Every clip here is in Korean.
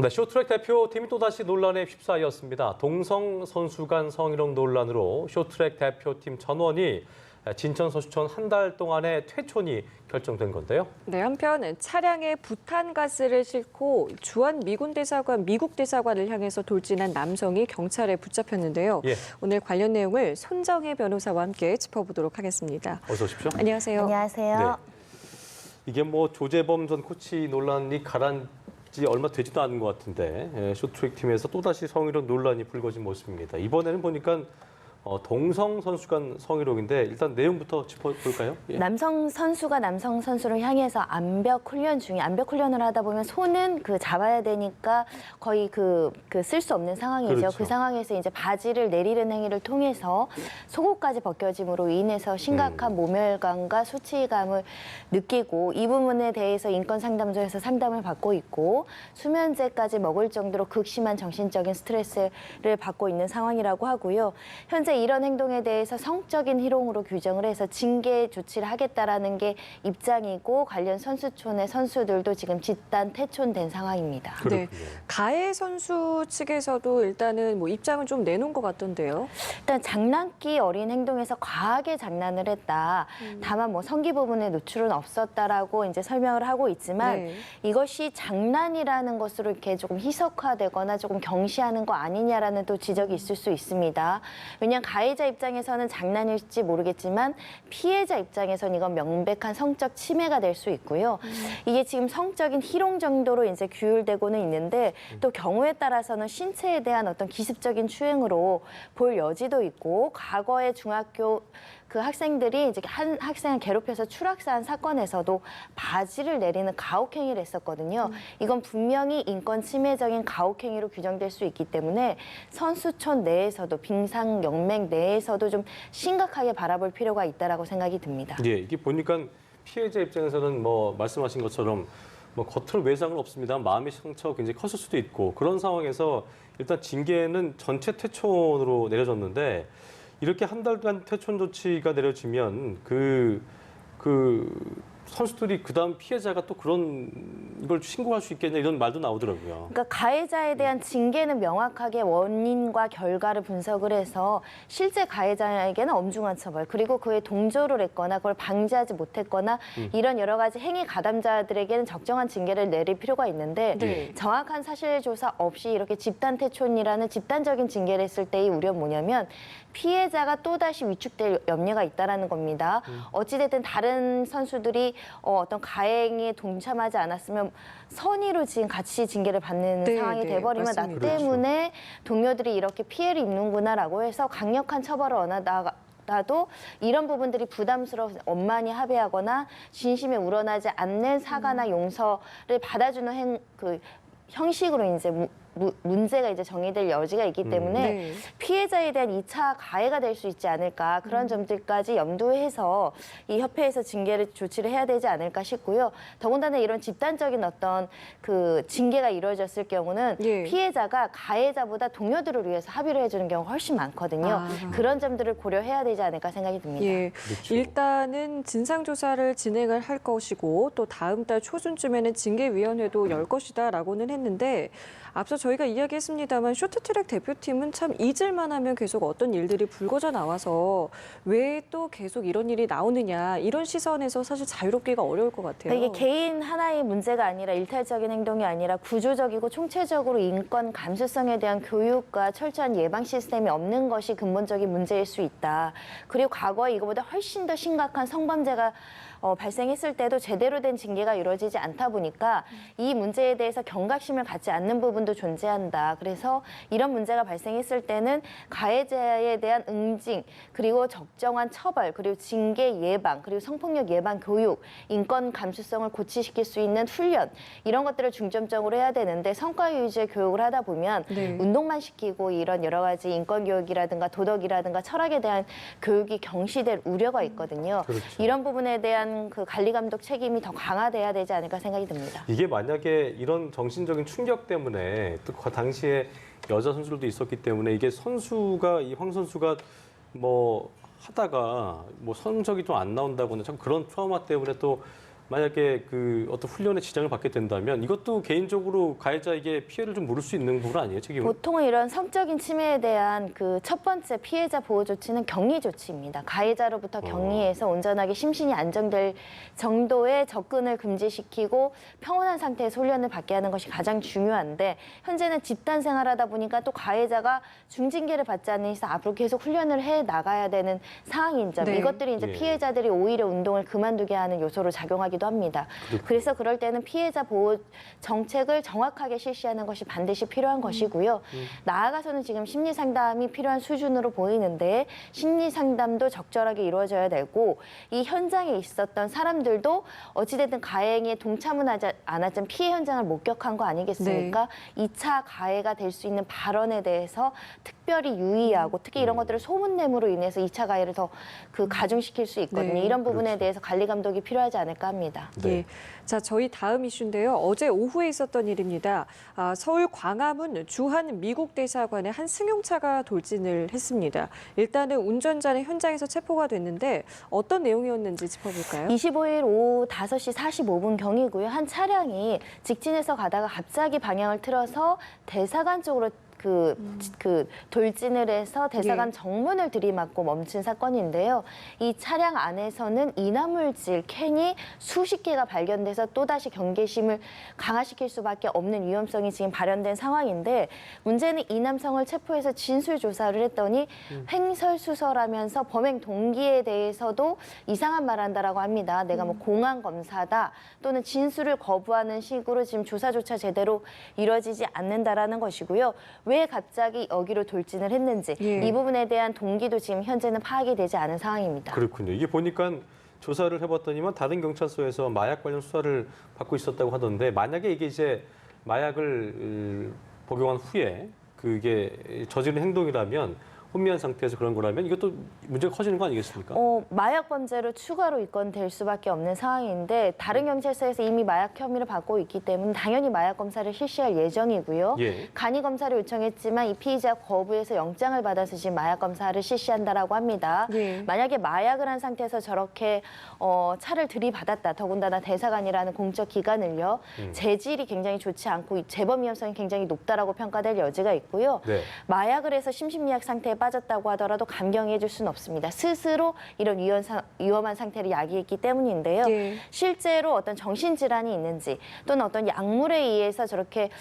네, 쇼트트랙 대표팀이 또다시 논란에 휩싸였습니다. 동성 선수 간 성희롱 논란으로 쇼트트랙 대표팀 전원이 진천 선수촌 한 달 동안의 퇴촌이 결정된 건데요. 네, 한편 차량에 부탄가스를 싣고 주한 미군 대사관 미국 대사관을 향해서 돌진한 남성이 경찰에 붙잡혔는데요. 예. 오늘 관련 내용을 손정혜 변호사와 함께 짚어보도록 하겠습니다. 어서 오십시오. 안녕하세요. 안녕하세요. 네. 이게 뭐 조재범 전 코치 논란이 가라앉지 얼마 되지도 않은 것 같은데 쇼트트랙 팀에서 또다시 성희롱 논란이 불거진 모습입니다. 이번에는 보니까 동성 선수 간 성희롱인데 일단 내용부터 짚어볼까요? 예. 남성 선수가 남성 선수를 향해서 암벽 훈련을 하다 보면 손은 잡아야 되니까 거의 쓸 수 없는 상황이죠. 그렇죠. 그 상황에서 이제 바지를 내리는 행위를 통해서 속옷까지 벗겨짐으로 인해서 심각한 모멸감과 수치감을 느끼고 이 부분에 대해서 인권상담소에서 상담을 받고 있고 수면제까지 먹을 정도로 극심한 정신적인 스트레스를 받고 있는 상황이라고 하고요. 현재 이런 행동에 대해서 성적인 희롱으로 규정을 해서 징계 조치를 하겠다라는 게 입장이고 관련 선수촌의 선수들도 지금 집단 퇴촌된 상황입니다. 네, 가해 선수 측에서도 일단은 입장을 좀 내놓은 것 같던데요. 일단 장난기 어린 행동에서 과하게 장난을 했다. 다만 성기 부분에 노출은 없었다라고 이제 설명을 하고 있지만 네. 이것이 장난이라는 것으로 이렇게 조금 희석화되거나 조금 경시하는 거 아니냐라는 또 지적이 있을 수 있습니다. 왜냐하면 가해자 입장에서는 장난일지 모르겠지만 피해자 입장에서는 이건 명백한 성적 침해가 될 수 있고요. 이게 지금 성적인 희롱 정도로 이제 규율되고는 있는데 또 경우에 따라서는 신체에 대한 어떤 기습적인 추행으로 볼 여지도 있고 과거에 중학교 그 학생들이 이제 한 학생을 괴롭혀서 추락사한 사건에서도 바지를 내리는 가혹행위를 했었거든요. 이건 분명히 인권 침해적인 가혹행위로 규정될 수 있기 때문에 선수촌 내에서도 빙상연맹 내에서도 좀 심각하게 바라볼 필요가 있다라고 생각이 듭니다. 예, 이게 보니까 피해자 입장에서는 말씀하신 것처럼 겉으로 외상은 없습니다. 마음의 상처가 굉장히 컸을 수도 있고 그런 상황에서 일단 징계는 전체 퇴촌으로 내려졌는데 이렇게 한 달간 퇴촌 조치가 내려지면 그 선수들이 그다음 피해자가 또 그런 걸 신고할 수 있겠냐 이런 말도 나오더라고요. 그러니까 가해자에 대한 징계는 명확하게 원인과 결과를 분석을 해서 실제 가해자에게는 엄중한 처벌 그리고 그에 동조를 했거나 그걸 방지하지 못했거나 이런 여러 가지 행위 가담자들에게는 적정한 징계를 내릴 필요가 있는데 네. 정확한 사실 조사 없이 이렇게 집단 퇴촌이라는 집단적인 징계를 했을 때의 우려는 뭐냐면 피해자가 또다시 위축될 염려가 있다는 겁니다. 어찌됐든 다른 선수들이 어떤 가해행위에 동참하지 않았으면 선의로 지금 같이 징계를 받는 네, 상황이 네, 돼버리면 나 맞습니다. 때문에 동료들이 이렇게 피해를 입는구나라고 해서 강력한 처벌을 원하다가도 이런 부분들이 부담스러워서 엄만히 합의하거나 진심에 우러나지 않는 사과나 용서를 받아주는 형식으로 이제 문제가 이제 정의될 여지가 있기 때문에 네. 피해자에 대한 2차 가해가 될 수 있지 않을까 그런 점들까지 염두해서 이 협회에서 징계를 조치를 해야 되지 않을까 싶고요. 더군다나 이런 집단적인 어떤 징계가 이루어졌을 경우는 예. 피해자가 가해자보다 동료들을 위해서 합의를 해주는 경우가 훨씬 많거든요. 그런 점들을 고려해야 되지 않을까 생각이 듭니다. 예, 그렇죠. 일단은 진상조사를 진행을 할 것이고 또 다음 달 초순쯤에는 징계위원회도 열 것이다라고는 했는데 앞서 저희가 이야기했습니다만 쇼트트랙 대표팀은 참 잊을만 하면 계속 어떤 일들이 불거져 나와서 왜 또 계속 이런 일이 나오느냐 이런 시선에서 사실 자유롭기가 어려울 것 같아요. 이게 개인 하나의 문제가 아니라 일탈적인 행동이 아니라 구조적이고 총체적으로 인권 감수성에 대한 교육과 철저한 예방 시스템이 없는 것이 근본적인 문제일 수 있다. 그리고 과거에 이거보다 훨씬 더 심각한 성범죄가 발생했을 때도 제대로 된 징계가 이루어지지 않다 보니까 이 문제에 대해서 경각심을 갖지 않는 부분도 존재한다. 그래서 이런 문제가 발생했을 때는 가해자에 대한 응징, 그리고 적정한 처벌, 그리고 징계 예방, 그리고 성폭력 예방 교육, 인권 감수성을 고취시킬 수 있는 훈련 이런 것들을 중점적으로 해야 되는데 성과 위주의 교육을 하다 보면 네. 운동만 시키고 이런 여러 가지 인권 교육이라든가 도덕이라든가 철학에 대한 교육이 경시될 우려가 있거든요. 그렇죠. 이런 부분에 대한 관리 감독 책임이 더 강화돼야 되지 않을까 생각이 듭니다. 이게 만약에 이런 정신적인 충격 때문에 또 그 당시에 여자 선수들도 있었기 때문에 이게 이 황 선수가 하다가 성적이 좀 안 나온다거나 참 그런 트라우마 때문에 또 만약에 그 어떤 훈련에 지장을 받게 된다면 이것도 개인적으로 가해자에게 피해를 좀 물을 수 있는 부분 아니에요, 책임은? 보통은 이런 성적인 침해에 대한 그 첫 번째 피해자 보호 조치는 격리 조치입니다. 가해자로부터 격리해서 온전하게 심신이 안정될 정도의 접근을 금지시키고 평온한 상태에서 훈련을 받게 하는 것이 가장 중요한데 현재는 집단 생활하다 보니까 또 가해자가 중징계를 받지 않는 이상 앞으로 계속 훈련을 해 나가야 되는 상황인 점. 네. 이것들이 이제 예. 피해자들이 오히려 운동을 그만두게 하는 요소로 작용하기도 합니다. 그래서 그럴 때는 피해자 보호 정책을 정확하게 실시하는 것이 반드시 필요한 것이고요. 나아가서는 지금 심리 상담이 필요한 수준으로 보이는데 심리 상담도 적절하게 이루어져야 되고 이 현장에 있었던 사람들도 어찌됐든 가해에 동참은 하지 않았지만 피해 현장을 목격한 거 아니겠습니까? 2차 가해가 될 수 있는 발언에 대해서 특별히 유의하고 특히 이런 것들을 소문내므로 인해서 2차 가해를 더 그 가중시킬 수 있거든요. 네. 이런 부분에 그렇죠. 대해서 관리 감독이 필요하지 않을까 합니다. 네. 예. 자, 저희 다음 이슈인데요. 어제 오후에 있었던 일입니다. 서울 광화문 주한 미국 대사관에 한 승용차가 돌진을 했습니다. 일단은 운전자는 현장에서 체포가 됐는데 어떤 내용이었는지 짚어볼까요? 25일 오후 5시 45분 경이고요. 한 차량이 직진해서 가다가 갑자기 방향을 틀어서 대사관 쪽으로 그 돌진을 해서 대사관 예. 정문을 들이맞고 멈춘 사건인데요. 이 차량 안에서는 이나물질 캔이 수십 개가 발견돼서 또다시 경계심을 강화시킬 수밖에 없는 위험성이 지금 발현된 상황인데 문제는 이 남성을 체포해서 진술 조사를 했더니 횡설수설하면서 범행 동기에 대해서도 이상한 말 한다라고 합니다. 내가 뭐 공안 검사다 또는 진술을 거부하는 식으로 지금 조사조차 제대로 이루어지지 않는다라는 것이고요. 왜 갑자기 여기로 돌진을 했는지 예. 이 부분에 대한 동기도 지금 현재는 파악이 되지 않은 상황입니다. 그렇군요. 이게 보니까 조사를 해봤더니만 다른 경찰서에서 마약 관련 수사를 받고 있었다고 하던데 만약에 이게 이제 마약을 복용한 후에 그게 저지른 행동이라면 혼미한 상태에서 그런 거라면 이것도 문제가 커지는 거 아니겠습니까? 마약 범죄로 추가로 입건될 수밖에 없는 상황인데 다른 경찰서에서 이미 마약 혐의를 받고 있기 때문에 당연히 마약 검사를 실시할 예정이고요. 예. 간이 검사를 요청했지만 이 피의자 거부해서 영장을 받아서 지금 마약 검사를 실시한다라고 합니다. 예. 만약에 마약을 한 상태에서 저렇게 차를 들이받았다. 더군다나 대사관이라는 공적 기관을요. 재질이 굉장히 좋지 않고 재범 위험성이 굉장히 높다라고 평가될 여지가 있고요. 네. 마약을 해서 심신미약 상태에 빠졌다고 하더라도 감경해 줄 수는 없습니다. 스스로 이런 위험한 상태를 야기했기 때문인데요. 예. 실제로 어떤 정신질환이 있는지 또는 어떤 약물에 의해서 저렇게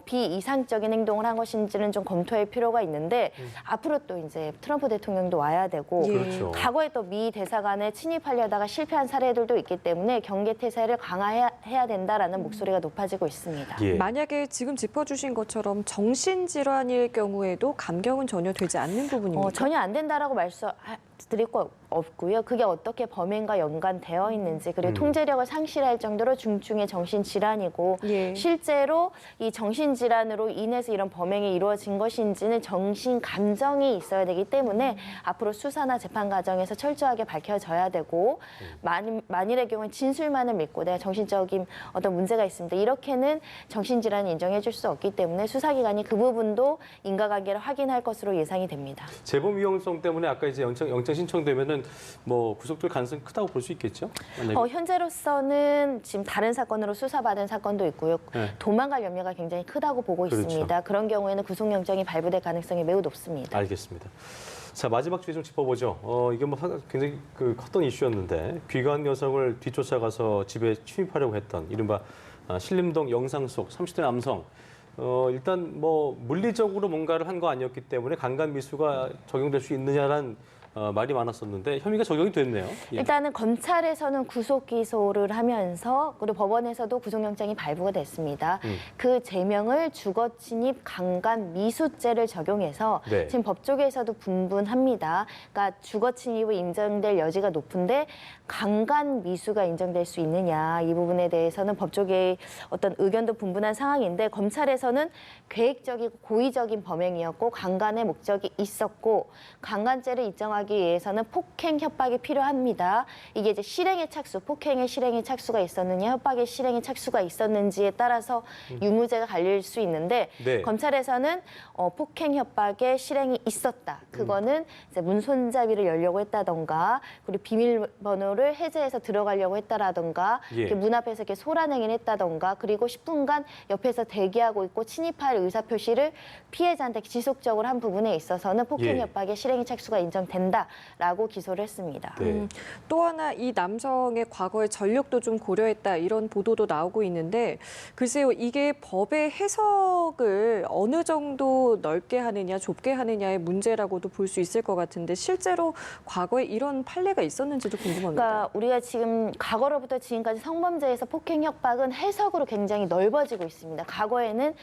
비이상적인 행동을 한 것인지는 좀 검토할 필요가 있는데 앞으로 또 이제 트럼프 대통령도 와야 되고 예. 그렇죠. 과거에 또 미 대사관에 침입하려다가 실패한 사례들도 있기 때문에 경계 태세를 강화해야 된다라는 목소리가 높아지고 있습니다. 예. 만약에 지금 짚어주신 것처럼 정신질환일 경우에도 감경은 전혀 되지 않는 부분입니다. 전혀 안 된다라고 말씀드릴 거 없고요. 그게 어떻게 범행과 연관되어 있는지 그리고 통제력을 상실할 정도로 중증의 정신질환이고 예. 실제로 이 정신질환으로 인해서 이런 범행이 이루어진 것인지는 정신 감정이 있어야 되기 때문에 앞으로 수사나 재판 과정에서 철저하게 밝혀져야 되고 만일의 경우에 진술만을 믿고 내가 정신적인 어떤 문제가 있습니다. 이렇게는 정신질환을 인정해 줄 수 없기 때문에 수사기관이 그 부분도 인과관계를 확인할 것으로 예상이 됩니다. 재범 위험성 때문에 아까 이제 영장 신청되면은 뭐 구속될 가능성이 크다고 볼 수 있겠죠? 만약에. 현재로서는 지금 다른 사건으로 수사받은 사건도 있고요. 네. 도망갈 염려가 굉장히 크다고 보고 그렇죠. 있습니다. 그런 경우에는 구속영장이 발부될 가능성이 매우 높습니다. 알겠습니다. 자, 마지막 주제 좀 짚어보죠. 이게 뭐 굉장히 컸던 이슈였는데 귀가한 여성을 뒤쫓아가서 집에 침입하려고 했던 이른바 신림동 영상 속 30대 남성. 일단 뭐 물리적으로 뭔가를 한 거 아니었기 때문에 강간 미수가 적용될 수 있느냐란 말이 많았었는데 혐의가 적용이 됐네요. 예. 일단은 검찰에서는 구속 기소를 하면서 그리고 법원에서도 구속영장이 발부가 됐습니다. 그 죄명을 주거침입 강간 미수죄를 적용해서 네. 지금 법조계에서도 분분합니다. 그러니까 주거침입을 인정될 여지가 높은데 강간 미수가 인정될 수 있느냐 이 부분에 대해서는 법조계의 어떤 의견도 분분한 상황인데 검찰에서는 계획적이고 고의적인 범행이었고 강간의 목적이 있었고 강간죄를 인정하기 적용하기 위해서는 폭행 협박이 필요합니다. 이게 이제 실행의 착수, 폭행의 실행의 착수가 있었느냐, 협박의 실행의 착수가 있었는지에 따라서 유무죄가 갈릴 수 있는데 네. 검찰에서는 폭행 협박의 실행이 있었다. 그거는 이제 문 손잡이를 열려고 했다던가, 그리고 비밀번호를 해제해서 들어가려고 했다라던가, 예. 이렇게 문 앞에서 이렇게 소란행위를 했다던가, 그리고 10분간 옆에서 대기하고 있고 침입할 의사표시를 피해자한테 지속적으로 한 부분에 있어서는 폭행 예. 협박의 실행의 착수가 인정된다라고 기소를 했습니다. 네. 또 하나 이 남성의 과거의 전력도 좀 고려했다 이런 보도도 나오고 있는데 글쎄요 이게 법의 해석을 어느 정도 넓게 하느냐 좁게 하느냐의 문제라고도 볼 수 있을 것 같은데 실제로 과거에 이런 판례가 있었는지도 궁금합니다. 그러니까 우리가 지금 과거로부터 지금까지 성범죄에서 폭행 협박은 해석으로 굉장히 넓어지고 있습니다. 과거에는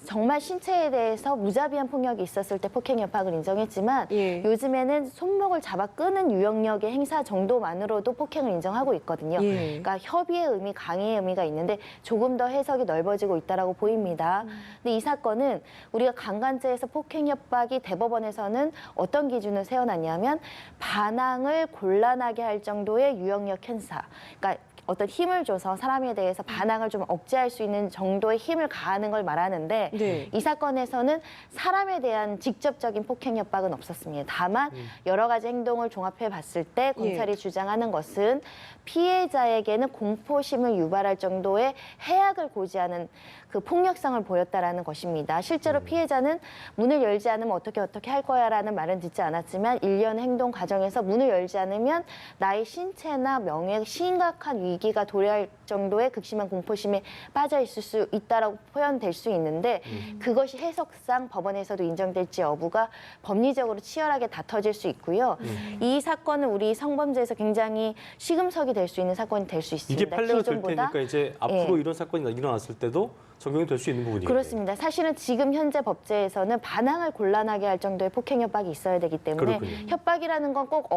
정말 신체에 대해서 무자비한 폭력이 있었을 때 폭행 협박을 인정했지만 예. 요즘에는 손목을 잡아 끄는 유형력의 행사 정도만으로도 폭행을 인정하고 있거든요. 예. 그러니까 협의의 의미, 강의의 의미가 있는데 조금 더 해석이 넓어지고 있다라고 보입니다. 근데 이 사건은 우리가 강간죄에서 폭행 협박이 대법원에서는 어떤 기준을 세워놨냐면 반항을 곤란하게 할 정도의 유형력 행사. 그러니까 어떤 힘을 줘서 사람에 대해서 반항을 좀 억제할 수 있는 정도의 힘을 가하는 걸 말하는데 네. 이 사건에서는 사람에 대한 직접적인 폭행 협박은 없었습니다. 다만 여러 가지 행동을 종합해 봤을 때 검찰이 주장하는 것은 피해자에게는 공포심을 유발할 정도의 해악을 고지하는 그 폭력성을 보였다라는 것입니다. 실제로 피해자는 문을 열지 않으면 어떻게 할 거야라는 말은 듣지 않았지만 일련의 행동 과정에서 문을 열지 않으면 나의 신체나 명예에 심각한 위기가 도래할 정도의 극심한 공포심에 빠져 있을 수 있다라고 표현될 수 있는데 그것이 해석상 법원에서도 인정될지 여부가 법리적으로 치열하게 다퉈질 수 있고요. 이 사건은 우리 성범죄에서 굉장히 시금석이 될 수 있는 사건이 될 수 있습니다. 이게 판례가 될 기존보다. 테니까 이제 앞으로 예. 이런 사건이 일어났을 때도 적용이 될 수 있는 부분이에요. 그렇습니다. 사실은 지금 현재 법제에서는 반항을 곤란하게 할 정도의 폭행 협박이 있어야 되기 때문에 그렇군요. 협박이라는 건 꼭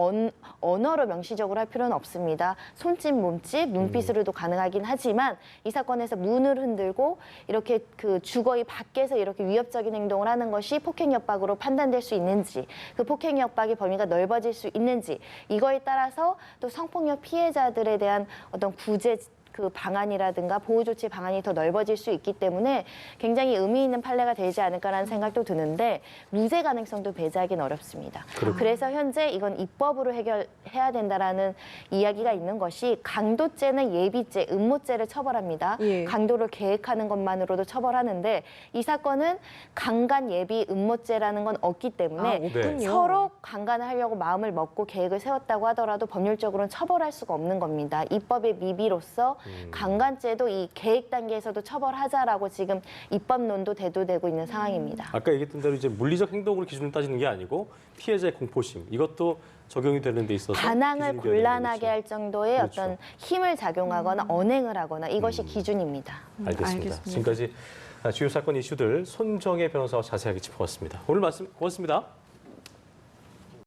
언어로 명시적으로 할 필요는 없습니다. 손짓, 몸짓, 눈빛으로도 가능하긴 하지만 이 사건에서 문을 흔들고 이렇게 그 주거의 밖에서 이렇게 위협적인 행동을 하는 것이 폭행 협박으로 판단될 수 있는지, 그 폭행 협박의 범위가 넓어질 수 있는지, 이거에 따라서 또 성폭력 피해자들에 대한 어떤 구제 그 방안이라든가 보호 조치 방안이 더 넓어질 수 있기 때문에 굉장히 의미 있는 판례가 되지 않을까라는 생각도 드는데 무죄 가능성도 배제하기는 어렵습니다. 그래서 현재 이건 입법으로 해결해야 된다라는 이야기가 있는 것이 강도죄는 예비죄, 음모죄를 처벌합니다. 예. 강도를 계획하는 것만으로도 처벌하는데 이 사건은 강간 예비 음모죄라는 건 없기 때문에 없군요. 서로 강간을 하려고 마음을 먹고 계획을 세웠다고 하더라도 법률적으로는 처벌할 수가 없는 겁니다. 입법의 미비로서 강간죄도 이 계획 단계에서도 처벌하자라고 지금 입법론도 대두되고 있는 상황입니다. 아까 얘기했던 대로 이제 물리적 행동으로 기준을 따지는 게 아니고 피해자의 공포심 이것도 적용이 되는 데 있어서 반항을 기준이 되어야 되는 곤란하게 거겠죠. 할 정도의 그렇죠. 어떤 힘을 작용하거나 언행을 하거나 이것이 기준입니다. 알겠습니다. 알겠습니다. 지금까지 주요 사건 이슈들 손정혜 변호사와 자세하게 짚어봤습니다. 오늘 말씀 고맙습니다.